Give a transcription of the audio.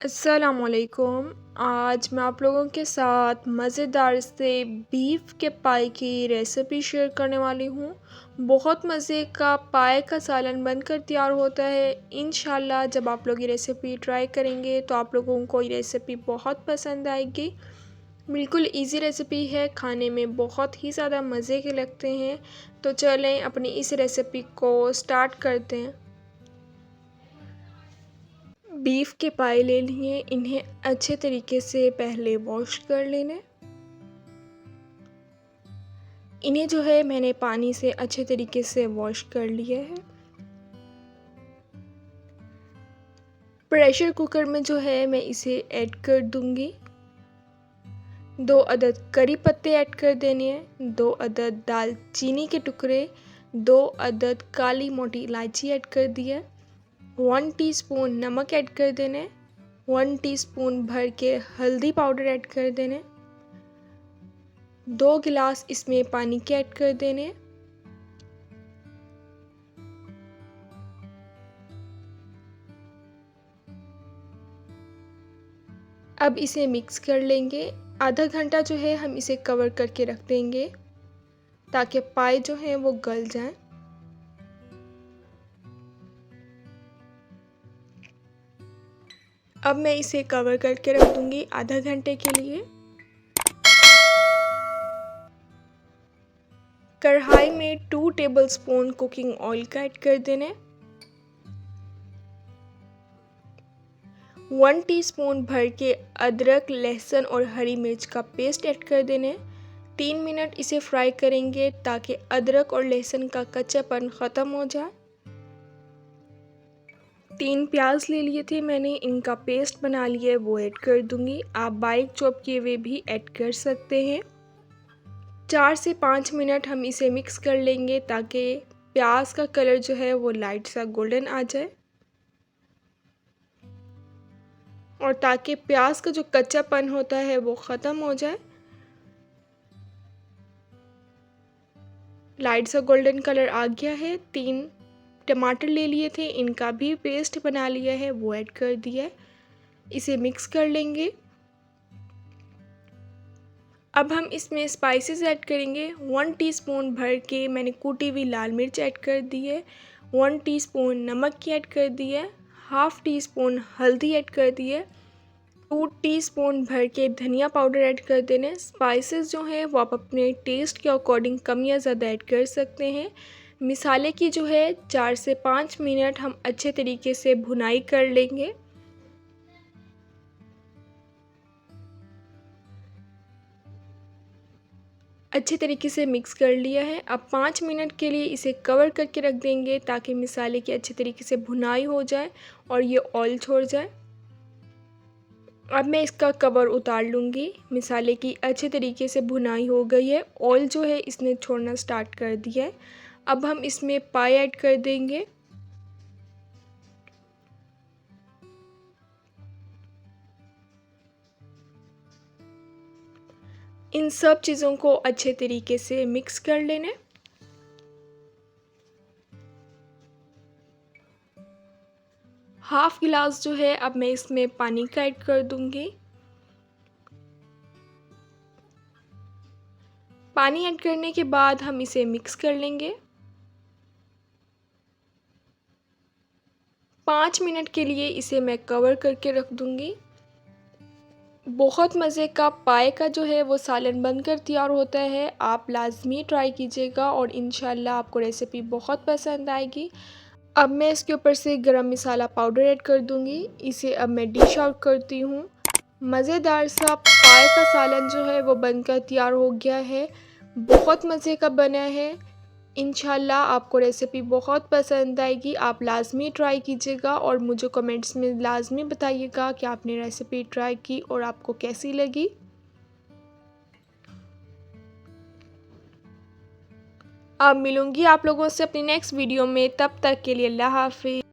अस्सलामुअलैकुम। आज मैं आप लोगों के साथ मज़ेदार से बीफ के पाए की रेसिपी शेयर करने वाली हूँ। बहुत मज़े का पाए का सालन बनकर तैयार होता है। इंशाल्लाह जब आप लोग ये रेसिपी ट्राई करेंगे तो आप लोगों को ये रेसिपी बहुत पसंद आएगी। बिल्कुल इजी रेसिपी है, खाने में बहुत ही ज़्यादा मज़े के लगते हैं। तो चलें अपनी इस रेसिपी को स्टार्ट करते हैं। बीफ के पाए ले लिए, इन्हें अच्छे तरीके से पहले वॉश कर लेने। इन्हें जो है मैंने पानी से अच्छे तरीके से वॉश कर लिया है। प्रेशर कुकर में जो है मैं इसे ऐड कर दूंगी। 2 अदद करी पत्ते ऐड कर देने हैं, 2 अदद दालचीनी के टुकड़े, 2 अदद काली मोटी इलायची ऐड कर दिया, 1 टीस्पून नमक ऐड कर देने, 1 टीस्पून भर के हल्दी पाउडर ऐड कर देने, 2 गिलास इसमें पानी के ऐड कर देने। अब इसे मिक्स कर लेंगे। आधा घंटा जो है हम इसे कवर करके रख देंगे ताकि पाए जो हैं वो गल जाएं। अब मैं इसे कवर करके रख दूंगी आधा घंटे के लिए। कढ़ाई में 2 टेबलस्पून कुकिंग ऑयल का ऐड कर देने, 1 टीस्पून भर के अदरक लहसुन और हरी मिर्च का पेस्ट ऐड कर देने। 3 मिनट इसे फ्राई करेंगे ताकि अदरक और लहसुन का कच्चापन ख़त्म हो जाए। 3 प्याज ले लिए थे मैंने, इनका पेस्ट बना लिया है, वो ऐड कर दूंगी। आप बारीक चॉप किए हुए भी ऐड कर सकते हैं। 4 से 5 मिनट हम इसे मिक्स कर लेंगे ताकि प्याज का कलर जो है वो लाइट सा गोल्डन आ जाए और ताकि प्याज का जो कच्चापन होता है वो ख़त्म हो जाए। लाइट सा गोल्डन कलर आ गया है। 3 टमाटर ले लिए थे, इनका भी पेस्ट बना लिया है, वो ऐड कर दिया है। इसे मिक्स कर लेंगे। अब हम इसमें स्पाइसेस ऐड करेंगे। 1 टीस्पून भर के मैंने कूटी हुई लाल मिर्च ऐड कर दी है, 1 टीस्पून नमक की ऐड कर दी है, हाफ़ टी स्पून हल्दी ऐड कर दी है, 2 टीस्पून भर के धनिया पाउडर ऐड कर देने। स्पाइसेस जो हैं वो आप अपने टेस्ट के अकॉर्डिंग कम या ज़्यादा ऐड कर सकते हैं। मिसाले की जो है 4 से 5 मिनट हम अच्छे तरीके से भुनाई कर लेंगे। अच्छे तरीके से मिक्स कर लिया है। अब 5 मिनट के लिए इसे कवर करके रख देंगे ताकि मिसाले की अच्छे तरीके से भुनाई हो जाए और ये ऑयल छोड़ जाए। अब मैं इसका कवर उतार लूँगी। मिसाले की अच्छे तरीके से भुनाई हो गई है, ऑयल जो है इसने छोड़ना स्टार्ट कर दिया है। अब हम इसमें पाए ऐड कर देंगे। इन सब चीज़ों को अच्छे तरीके से मिक्स कर लेने। हाफ़ गिलास जो है अब मैं इसमें पानी का ऐड कर दूँगी। पानी ऐड करने के बाद हम इसे मिक्स कर लेंगे। 5 मिनट के लिए इसे मैं कवर करके रख दूँगी। बहुत मज़े का पाए का जो है वो सालन बनकर तैयार होता है। आप लाज़मी ट्राई कीजिएगा और इंशाल्लाह आपको रेसिपी बहुत पसंद आएगी। अब मैं इसके ऊपर से गरम मसाला पाउडर ऐड कर दूँगी। इसे अब मैं डिश आउट करती हूँ। मज़ेदार सा पाए का सालन जो है वो बनकर तैयार हो गया है। बहुत मज़े का बना है। इंशाल्लाह आपको रेसिपी बहुत पसंद आएगी। आप लाज़मी ट्राई कीजिएगा और मुझे कमेंट्स में लाज़मी बताइएगा कि आपने रेसिपी ट्राई की और आपको कैसी लगी। अब मिलूँगी आप लोगों से अपनी नेक्स्ट वीडियो में, तब तक के लिए अल्लाह हाफ़िज़।